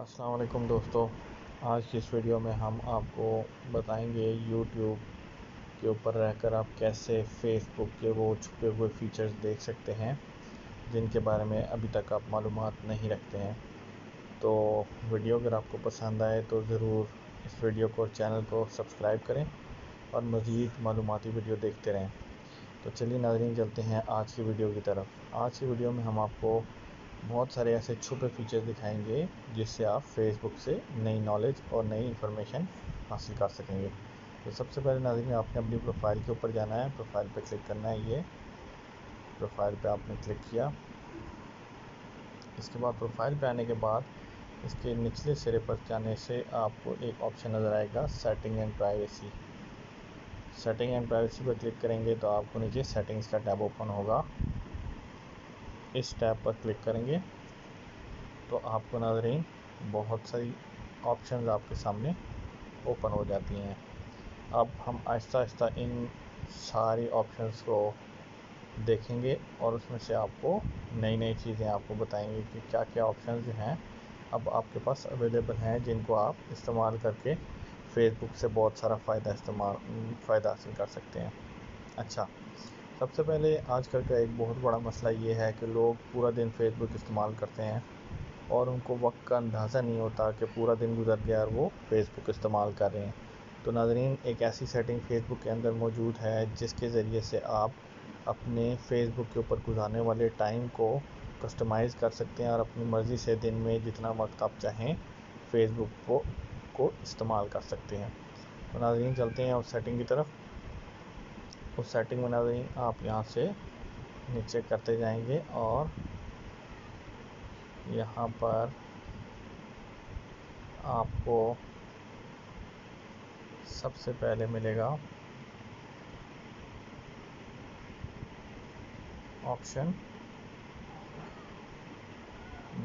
अस्सलाम वालेकुम दोस्तों। आज की इस वीडियो में हम आपको बताएंगे YouTube के ऊपर रहकर आप कैसे Facebook के वो छुपे हुए फीचर्स देख सकते हैं जिनके बारे में अभी तक आप मालूमात नहीं रखते हैं। तो वीडियो अगर आपको पसंद आए तो ज़रूर इस वीडियो को और चैनल को सब्सक्राइब करें और मज़ीद मालूमाती वीडियो देखते रहें। तो चलिए नाज़रीन, चलते हैं आज की वीडियो की तरफ। आज की वीडियो में हम आपको बहुत सारे ऐसे छुपे फीचर्स दिखाएंगे जिससे आप फेसबुक से नई नॉलेज और नई इन्फॉर्मेशन हासिल कर सकेंगे। तो सबसे पहले नाज़रीन, आपने अपनी प्रोफाइल के ऊपर जाना है, प्रोफाइल पे क्लिक करना है। ये प्रोफाइल पे आपने क्लिक किया। इसके बाद प्रोफाइल पे आने के बाद इसके निचले सिरे पर जाने से आपको एक ऑप्शन नज़र आएगा setting and privacy. Setting and privacy पर क्लिक करेंगे तो आपको नीचे सेटिंग्स का टैब ओपन होगा। इस टैब पर क्लिक करेंगे तो आपको नाज़रीन बहुत सारी ऑप्शंस आपके सामने ओपन हो जाती हैं। अब हम आहिस्ता आहिस्ता इन सारी ऑप्शंस को देखेंगे और उसमें से आपको नई नई चीज़ें आपको बताएंगे कि क्या क्या ऑप्शंस जो हैं अब आपके पास अवेलेबल हैं जिनको आप इस्तेमाल करके फेसबुक से बहुत सारा फ़ायदा हासिल कर सकते हैं। अच्छा, सबसे पहले आजकल का एक बहुत बड़ा मसला ये है कि लोग पूरा दिन फेसबुक इस्तेमाल करते हैं और उनको वक्त का अंदाज़ा नहीं होता कि पूरा दिन गुजर गया और वो फेसबुक इस्तेमाल कर रहे हैं। तो नाज़रीन, एक ऐसी सेटिंग फेसबुक के अंदर मौजूद है जिसके ज़रिए से आप अपने फेसबुक के ऊपर गुजारने वाले टाइम को कस्टमाइज़ कर सकते हैं और अपनी मर्ज़ी से दिन में जितना वक्त आप चाहें फेसबुक को इस्तेमाल कर सकते हैं। तो नाज़रीन, चलते हैं उस सेटिंग की तरफ। उस सेटिंग में नाज़रीन आप यहाँ से नीचे करते जाएंगे और यहाँ पर आपको सबसे पहले मिलेगा ऑप्शन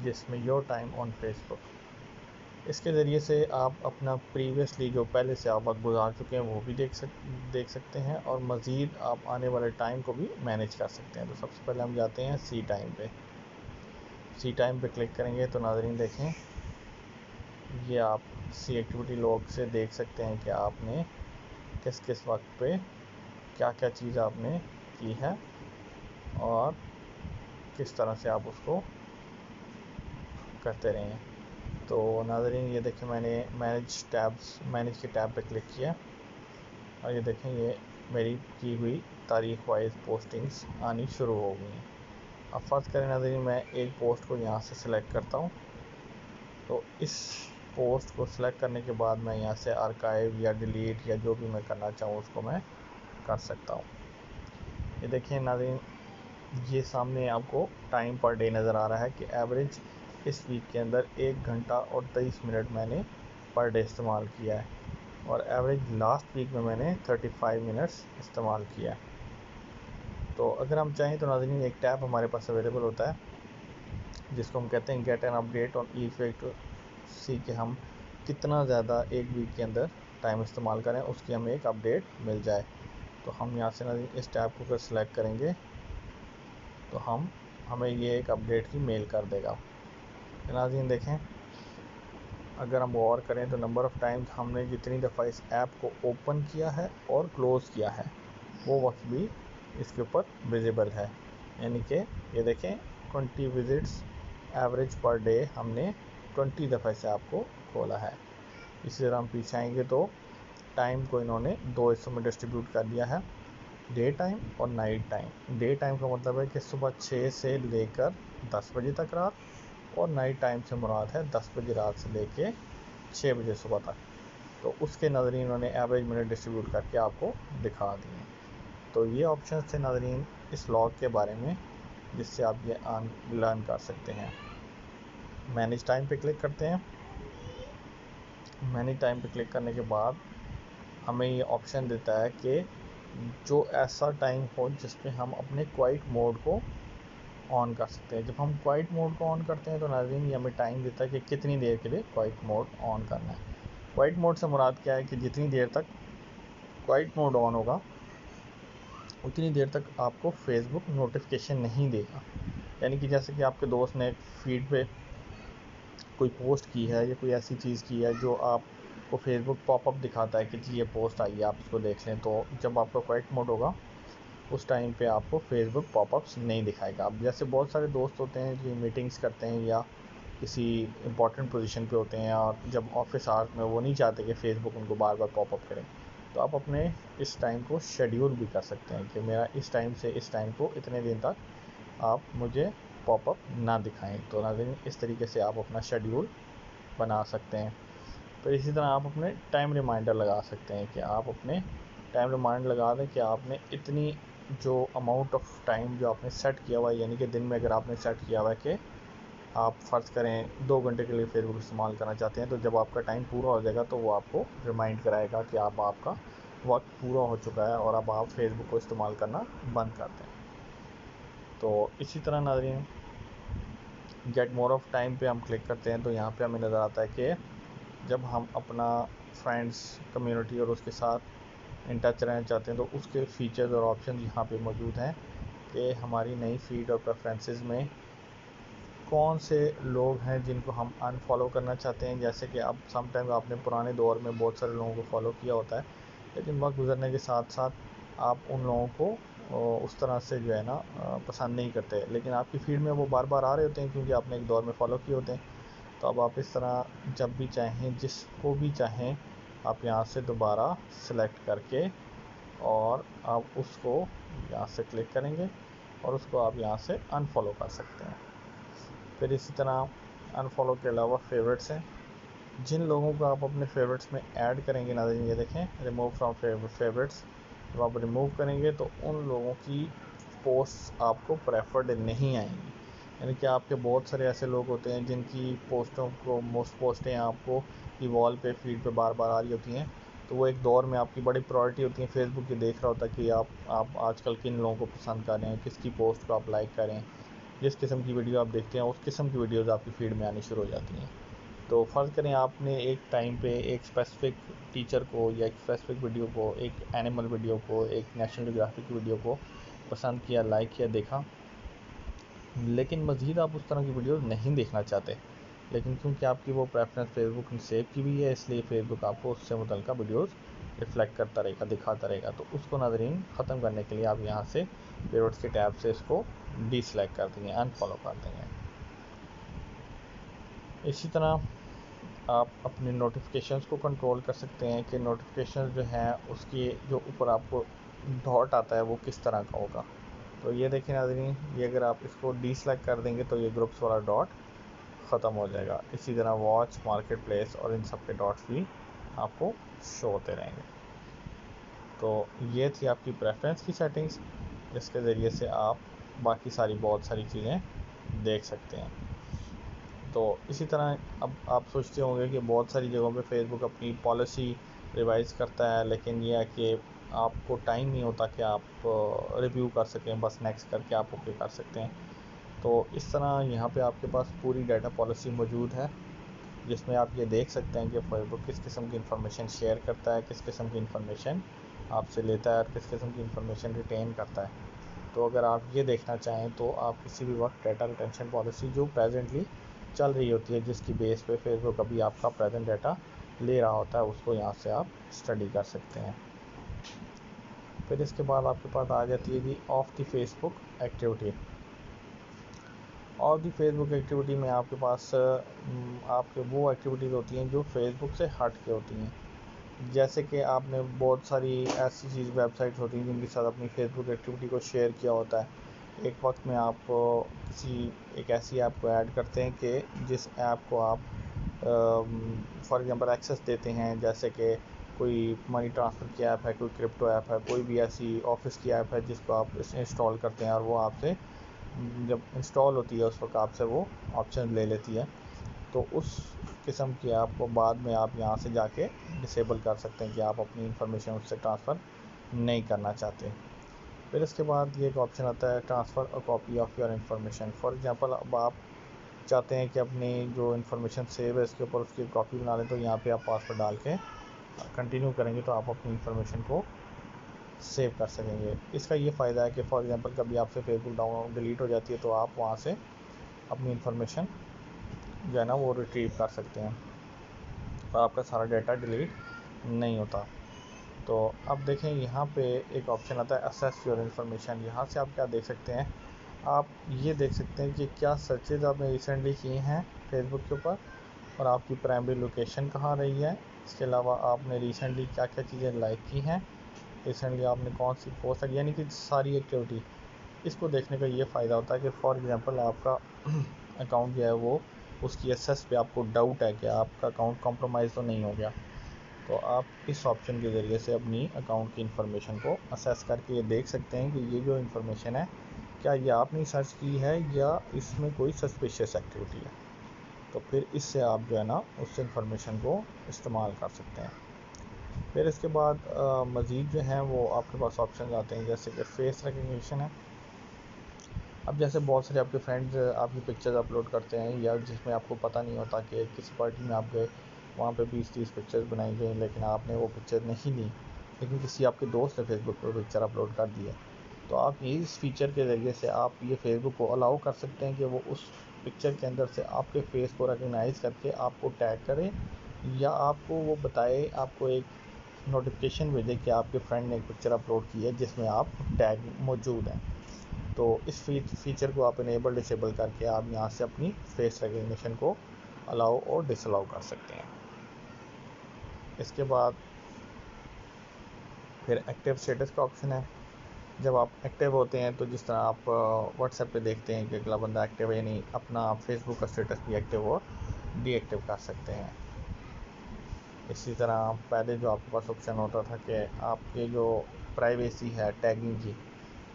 जिसमें योर टाइम ऑन फेसबुक। इसके ज़रिए से आप अपना प्रीवियसली जो पहले से आप वक्त गुजार चुके हैं वो भी देख सकते हैं और मज़ीद आप आने वाले टाइम को भी मैनेज कर सकते हैं। तो सबसे पहले हम जाते हैं सी टाइम पे। सी टाइम पे क्लिक करेंगे तो नाज़रीन देखें, ये आप सी एक्टिविटी लॉग से देख सकते हैं कि आपने किस किस वक्त पे क्या क्या चीज़ आपने की है और किस तरह से आप उसको करते रहें। तो नाज़रीन ये देखें, मैंने मैनेज के टैब पे क्लिक किया और ये देखें ये मेरी की हुई तारीख़ वाइज पोस्टिंग्स आनी शुरू हो गई हैं। अब फ़र्ज़ करें नाज़रीन, मैं एक पोस्ट को यहाँ से सिलेक्ट करता हूँ। तो इस पोस्ट को सिलेक्ट करने के बाद मैं यहाँ से आर्काइव या डिलीट या जो भी मैं करना चाहूँ उसको मैं कर सकता हूँ। ये देखें नाज़रीन, ये सामने आपको टाइम पर डे नज़र आ रहा है कि एवरेज इस वीक के अंदर 1 घंटा और 23 मिनट मैंने पर डे इस्तेमाल किया है और एवरेज लास्ट वीक में मैंने 35 मिनट्स इस्तेमाल किया है। तो अगर हम चाहें तो नाज़रीन एक टैब हमारे पास अवेलेबल होता है जिसको हम कहते हैं get an update on effect सी के हम कितना ज़्यादा एक वीक के अंदर टाइम इस्तेमाल करें उसकी हमें एक अपडेट मिल जाए। तो हम यहाँ से नाज़रीन इस टैब को अगर सेलेक्ट करेंगे तो हमें ये एक अपडेट की मेल कर देगा। नाज़रीन देखें, अगर हम गौर करें तो नंबर ऑफ़ टाइम्स हमने जितनी दफ़ा इस ऐप को ओपन किया है और क्लोज़ किया है वो वक्त भी इसके ऊपर विजिबल है। यानी कि ये देखें 20 विज़िट्स एवरेज पर डे हमने 20 दफ़ा इस ऐप को खोला है। इसी तरह हम पीछे आएंगे तो टाइम को इन्होंने 2 हिस्सों में डिस्ट्रीब्यूट कर दिया है, डे टाइम और नाइट टाइम। डे टाइम का मतलब है कि सुबह 6 से लेकर 10 बजे तक रात, और नाइट टाइम से मुराद है 10 बजे रात से लेके 6 बजे सुबह तक। तो उसके नाज़रीन उन्होंने एवरेज मिनट डिस्ट्रीब्यूट करके आपको दिखा दिए। तो ये ऑप्शन थे नाज़रीन इस लॉग के बारे में जिससे आप ये लर्न कर सकते हैं। मैनेज टाइम पे क्लिक करते हैं। मैनेज टाइम पे क्लिक करने के बाद हमें ये ऑप्शन देता है कि जो ऐसा टाइम हो जिस पे हम अपने क्वाइट मोड को ऑन कर सकते हैं। जब हम क्वाइट मोड को ऑन करते हैं तो नाज़रीन ये हमें टाइम देता है कि कितनी देर के लिए क्वाइट मोड ऑन करना है। क्वाइट मोड से मुराद क्या है कि जितनी देर तक क्वाइट मोड ऑन होगा उतनी देर तक आपको फेसबुक नोटिफिकेशन नहीं देगा। यानी कि जैसे कि आपके दोस्त ने फीड पे कोई पोस्ट की है या कोई ऐसी चीज़ की है जो आपको फेसबुक पॉपअप दिखाता है कि जी ये पोस्ट आई है, आप इसको देख लें, तो जब आपका क्वाइट मोड होगा उस टाइम पे आपको फेसबुक पॉपअप्स नहीं दिखाएगा। अब जैसे बहुत सारे दोस्त होते हैं जो मीटिंग्स करते हैं या किसी इंपॉर्टेंट पोजीशन पे होते हैं और जब ऑफिस आवर्स में वो नहीं चाहते कि फेसबुक उनको बार बार पॉपअप करें, तो आप अपने इस टाइम को शेड्यूल भी कर सकते हैं कि मेरा इस टाइम से इस टाइम को इतने दिन तक आप मुझे पॉपअप ना दिखाएं। तो नाज़रीन, इस तरीके से आप अपना शेड्यूल बना सकते हैं। तो इसी तरह आप अपने टाइम रिमाइंडर लगा सकते हैं कि आप अपने टाइम रिमाइंडर लगा दें कि आपने इतनी जो अमाउंट ऑफ टाइम जो आपने सेट किया हुआ है, यानी कि दिन में अगर आपने सेट किया हुआ है कि आप फ़र्ज़ करें 2 घंटे के लिए फेसबुक इस्तेमाल करना चाहते हैं, तो जब आपका टाइम पूरा हो जाएगा तो वो आपको रिमाइंड कराएगा कि आप आपका वक्त पूरा हो चुका है और अब आप फेसबुक को इस्तेमाल करना बंद कर दें। तो इसी तरह नाज़रीन, गेट मोर ऑफ टाइम पे हम क्लिक करते हैं तो यहाँ पे हमें नज़र आता है कि जब हम अपना फ्रेंड्स कम्युनिटी और उसके साथ इन टच रहना चाहते हैं तो उसके फीचर्स और ऑप्शन यहाँ पे मौजूद हैं कि हमारी नई फीड और प्रेफरेंसेस में कौन से लोग हैं जिनको हम अनफॉलो करना चाहते हैं। जैसे कि अब समटाइम आपने पुराने दौर में बहुत सारे लोगों को फॉलो किया होता है, लेकिन वक्त गुजरने के साथ साथ आप उन लोगों को उस तरह से जो है ना पसंद नहीं करते, लेकिन आपकी फीड में वो बार बार आ रहे होते हैं क्योंकि आपने एक दौर में फ़ॉलो किए होते हैं। तो अब आप इस तरह जब भी चाहें, जिसको भी चाहें, आप यहाँ से दोबारा सेलेक्ट करके और आप उसको यहाँ से क्लिक करेंगे और उसको आप यहाँ से अनफॉलो कर सकते हैं। फिर इसी तरह अनफॉलो के अलावा फेवरेट्स हैं, जिन लोगों को आप अपने फेवरेट्स में ऐड करेंगे ना, ये देखें रिमूव फ्रॉम फेवरेट्स, जब आप रिमूव करेंगे तो उन लोगों की पोस्ट आपको प्रेफर्ड नहीं आएंगी। यानी कि आपके बहुत सारे ऐसे लोग होते हैं जिनकी पोस्टों को मोस्ट पोस्टें आपको की वॉल पे फीड पे बार बार आ रही होती हैं, तो वो एक दौर में आपकी बड़ी प्रायोरिटी होती है। फेसबुक ये देख रहा होता है कि आप आजकल किन लोगों को पसंद कर रहे हैं, किसकी पोस्ट को आप लाइक करें, जिस किस्म की वीडियो आप देखते हैं उस किस्म की वीडियोज़ आपकी फीड में आनी शुरू हो जाती हैं। तो फ़र्ज़ करें आपने एक टाइम पे एक स्पेसिफ़िक टीचर को या एक स्पेसिफ़िक वीडियो को, एक एनिमल वीडियो को, एक नेशनल ज्योग्राफिक वीडियो को पसंद किया, लाइक किया, देखा, लेकिन मज़ीद आप उस तरह की वीडियो नहीं देखना चाहते, लेकिन क्योंकि आपकी वो प्रेफरेंस फेसबुक ने सेव की हुई है, इसलिए फेसबुक आपको उससे मुतल्लिका वीडियोज़ रिफ्लेक्ट करता रहेगा, दिखाता रहेगा। तो उसको नाज़रीन ख़त्म करने के लिए आप यहाँ से फेवरेट्स के टैब से इसको डीसेलेक्ट कर देंगे, अनफॉलो कर देंगे। इसी तरह आप अपने नोटिफिकेशंस को कंट्रोल कर सकते हैं कि नोटिफिकेशन जो है उसकी जो ऊपर आपको डॉट आता है वो किस तरह का होगा। तो ये देखिए नाज़रीन, ये अगर आप इसको डीसेलेक्ट कर देंगे तो ये ग्रुप्स वाला डॉट ख़त्म हो जाएगा। इसी तरह वॉच, मार्केट प्लेस और इन सब के डॉट्स भी आपको शो होते रहेंगे। तो ये थी आपकी प्रेफरेंस की सेटिंग्स, जिसके ज़रिए से आप बाकी सारी बहुत सारी चीज़ें देख सकते हैं। तो इसी तरह अब आप सोचते होंगे कि बहुत सारी जगहों पे फेसबुक अपनी पॉलिसी रिवाइज़ करता है, लेकिन यह है कि आपको टाइम नहीं होता कि आप रिव्यू कर सकें, बस नेक्स्ट करके आप ओके कर सकते हैं। तो इस तरह यहाँ पे आपके पास पूरी डाटा पॉलिसी मौजूद है, जिसमें आप ये देख सकते हैं कि फेसबुक किस किस्म की इन्फॉर्मेशन शेयर करता है, किस किस्म की इन्फॉर्मेशन आपसे लेता है और किस किस्म की इन्फॉर्मेशन रिटेन करता है। तो अगर आप ये देखना चाहें तो आप किसी भी वक्त डाटा रिटेंशन पॉलिसी जो प्रेजेंटली चल रही होती है, जिसकी बेस पे फेसबुक अभी आपका प्रेजेंट डाटा ले रहा होता है, उसको यहाँ से आप स्टडी कर सकते हैं। फिर इसके बाद आपके पास आ जाती है जी off the Facebook activity. Off the Facebook activity में आपके पास आपके वो एक्टिविटीज़ होती हैं जो फेसबुक से हट के होती हैं। जैसे कि आपने बहुत सारी ऐसी चीज़ वेबसाइट्स होती हैं जिनके साथ अपनी फेसबुक एक्टिविटी को शेयर किया होता है। एक वक्त में आप किसी एक ऐसी ऐप को ऐड करते हैं कि जिस ऐप को आप फॉर एग्जांपल एक्सेस देते हैं, जैसे कि कोई मनी ट्रांसफ़र की ऐप है, कोई क्रिप्टो ऐप है, कोई भी ऐसी ऑफिस की ऐप है जिसको आप इंस्टॉल करते हैं और वो आपसे जब इंस्टॉल होती है उस वक्त आपसे वो ऑप्शन ले लेती है। तो उस किस्म की ऐप को बाद में आप यहाँ से जाके डिसेबल कर सकते हैं कि आप अपनी इंफॉर्मेशन उससे ट्रांसफ़र नहीं करना चाहते। फिर इसके बाद ये एक ऑप्शन आता है transfer a copy of your information. For example अब आप चाहते हैं कि अपनी जो इन्फॉर्मेशन सेव है इसके ऊपर उसकी कॉपी बना लें, तो यहाँ पे आप पासवर्ड डाल के कंटिन्यू करेंगे तो आप अपनी इन्फॉर्मेशन को सेव कर सकेंगे। इसका ये फ़ायदा है कि फॉर एग्जांपल कभी आपसे फेसबुक डिलीट हो जाती है तो आप वहाँ से अपनी इन्फॉर्मेशन जो है ना वो रिट्रीव कर सकते हैं, तो आपका सारा डाटा डिलीट नहीं होता। तो अब देखें यहाँ पे एक ऑप्शन आता है असेस योर इन्फॉर्मेशन। यहाँ से आप क्या देख सकते हैं, आप ये देख सकते हैं कि क्या सर्चेज आपने रिसेंटली किए हैं फेसबुक के ऊपर, और आपकी प्राइमरी लोकेशन कहाँ रही है। इसके अलावा आपने रिसेंटली क्या क्या चीज़ें लाइक की हैं, रिसेंटली आपने कौन सी पोस्ट, यानी कि सारी एक्टिविटी। इसको देखने का ये फ़ायदा होता है कि फॉर एग्ज़ाम्पल आपका अकाउंट जो है वो उसकी एक्सेस पे आपको डाउट है कि आपका अकाउंट कॉम्प्रोमाइज़ तो नहीं हो गया, तो आप इस ऑप्शन के ज़रिए से अपनी अकाउंट की इन्फॉर्मेशन को असेस करके ये देख सकते हैं कि ये जो इन्फॉर्मेशन है क्या ये आपने सर्च की है या इसमें कोई सस्पिशियस एक्टिविटी है। तो फिर इससे आप जो है ना उस इन्फॉर्मेशन को इस्तेमाल कर सकते हैं। फिर इसके बाद मज़ीद जो है वो आपके पास ऑप्शन आते हैं, जैसे कि फेस रिकग्निशन है। अब जैसे बहुत सारे आपके फ्रेंड्स आपकी पिक्चर्स अपलोड करते हैं, या जिसमें आपको पता नहीं होता कि किसी पार्टी में आप गए, वहाँ पे 20-30 पिक्चर्स बनाई गई, लेकिन आपने वो पिक्चर नहीं ली, लेकिन किसी आपके दोस्त ने फेसबुक पर पिक्चर अपलोड कर दी है। तो आप ये इस फीचर के ज़रिए से आप ये फेसबुक को अलाउ कर सकते हैं कि वो उस पिक्चर के अंदर से आपके फेस को रिकगनाइज़ करके आपको टैग करे, या आपको वो बताए, आपको एक नोटिफिकेशन भेजे कि आपके फ्रेंड ने एक पिक्चर अपलोड की है जिसमें आप टैग मौजूद हैं। तो इस फीचर को आप इनेबल डिसेबल करके आप यहाँ से अपनी फेस रिकग्निशन को अलाउ और डिसअलाउ कर सकते हैं। इसके बाद फिर एक्टिव स्टेटस का ऑप्शन है। जब आप एक्टिव होते हैं तो जिस तरह आप व्हाट्सएप पे देखते हैं कि अगला बंदा एक्टिव है, यानी अपना आप फेसबुक का स्टेटस भी एक्टिव और डीएक्टिव कर सकते हैं। इसी तरह पहले जो आपके पास ऑप्शन होता था कि आपके जो प्राइवेसी है टैगिंग की,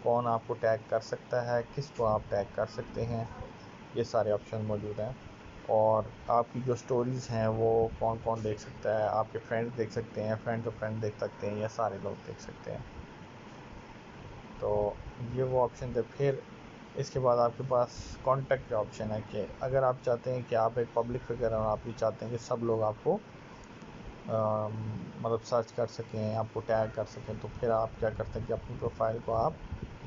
कौन आपको टैग कर सकता है, किसको आप टैग कर सकते हैं, ये सारे ऑप्शन मौजूद हैं। और आपकी जो स्टोरीज़ हैं वो कौन कौन देख सकता है, आपके फ्रेंड्स देख सकते हैं, फ्रेंड्स ऑफ फ्रेंड देख सकते हैं, या सारे लोग देख सकते हैं। तो ये वो ऑप्शन थे। फिर इसके बाद आपके पास कॉन्टैक्ट का ऑप्शन है कि अगर आप चाहते हैं कि आप एक पब्लिक फिगर और आप भी चाहते हैं कि सब लोग आपको मतलब सर्च कर सकें, आपको टैग कर सकें, तो फिर आप क्या करते हैं कि अपनी प्रोफाइल को आप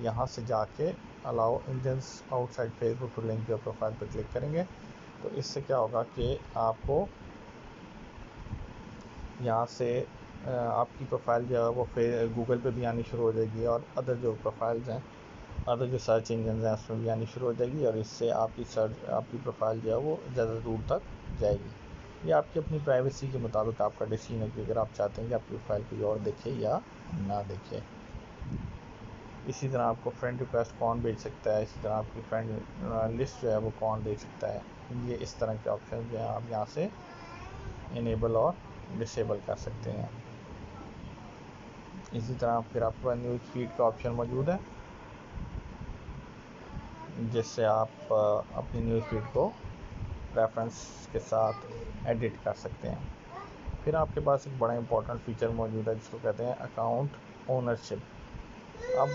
यहाँ से जाके allow Indians outside Facebook to link your profile पर क्लिक करेंगे। तो इससे क्या होगा कि आपको यहाँ से आपकी प्रोफाइल जो है वो गूगल पे भी आनी शुरू हो जाएगी, और अदर जो प्रोफाइल्स हैं, अदर जो सर्च इंजन हैं उसमें भी आनी शुरू हो जाएगी, और इससे आपकी प्रोफाइल जो है वो ज़्यादा दूर तक जाएगी। ये आपकी अपनी प्राइवेसी के मुताबिक आपका डिसीजन है कि अगर आप चाहते हैं कि आपकी प्रोफाइल कोई और देखे या ना देखे। इसी तरह आपको फ्रेंड रिक्वेस्ट कौन भेज सकता है, इसी तरह आपकी फ्रेंड लिस्ट जो है वो कौन देख सकता है, ये इस तरह के ऑप्शन जो हैं आप यहाँ से इनेबल और डिसेबल कर सकते हैं। इसी तरह फिर आपके पास न्यूज़ फीड का ऑप्शन मौजूद है, जिससे आप अपनी न्यूज़ फीड को रेफरेंस के साथ एडिट कर सकते हैं। फिर आपके पास एक बड़ा इंपॉर्टेंट फीचर मौजूद है जिसको कहते हैं अकाउंट ओनरशिप। अब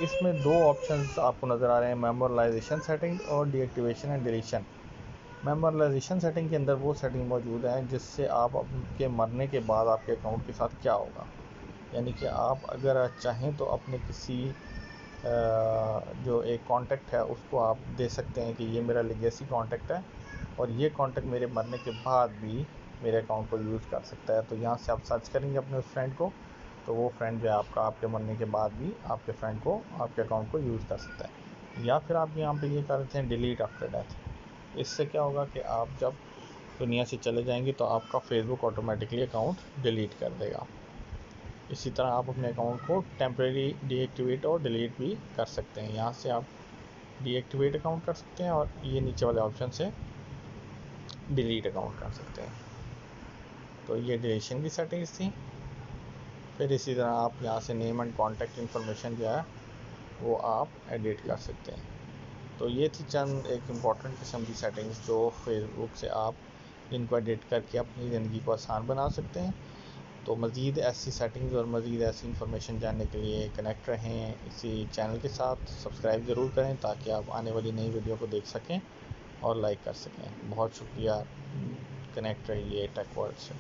इसमें दो ऑप्शंस आपको नज़र आ रहे हैं, मेमोरलाइजेशन सेटिंग और डीएक्टिवेशन एंड डिलीशन। मेमोरलाइजेशन सेटिंग के अंदर वो सेटिंग मौजूद है जिससे आप आपके मरने के बाद आपके अकाउंट के साथ क्या होगा, यानी कि आप अगर चाहें तो अपने किसी जो एक कांटेक्ट है उसको आप दे सकते हैं कि ये मेरा लेगेसी कांटेक्ट है, और ये कांटेक्ट मेरे मरने के बाद भी मेरे अकाउंट को यूज़ कर सकता है। तो यहाँ से आप सर्च करेंगे अपने उस फ्रेंड को, तो वो फ्रेंड जो है आपका आपके मरने के बाद भी आपके फ्रेंड को, आपके अकाउंट को यूज़ कर सकता है। या फिर आप यहाँ पे ये कर सकते हैं डिलीट आफ्टर डेथ। इससे क्या होगा कि आप जब दुनिया से चले जाएंगे तो आपका फेसबुक ऑटोमेटिकली अकाउंट डिलीट कर देगा। इसी तरह आप अपने अकाउंट को टेम्परेरी डीएक्टिवेट और डिलीट भी कर सकते हैं। यहाँ से आप डीएक्टिवेट अकाउंट कर सकते हैं, और ये नीचे वाले ऑप्शन से डिलीट अकाउंट कर सकते हैं। तो ये डिलीशन की सेटिंग्स थी। फिर इसी तरह आप यहाँ से नेम एंड कॉन्टैक्ट इन्फॉर्मेशन जो है वो आप एडिट कर सकते हैं। तो ये थी चंद एक इम्पॉर्टेंट किस्म की सेटिंग्स जो फेसबुक से आप इनको एडिट करके अपनी ज़िंदगी को आसान बना सकते हैं। तो मज़ीद ऐसी सेटिंग्स और मज़ीद ऐसी इन्फॉर्मेशन जानने के लिए कनेक्ट रहें इसी चैनल के साथ, सब्सक्राइब ज़रूर करें ताकि आप आने वाली नई वीडियो को देख सकें और लाइक कर सकें। बहुत शुक्रिया, कनेक्ट रहिए टेक वर्ल्ड से।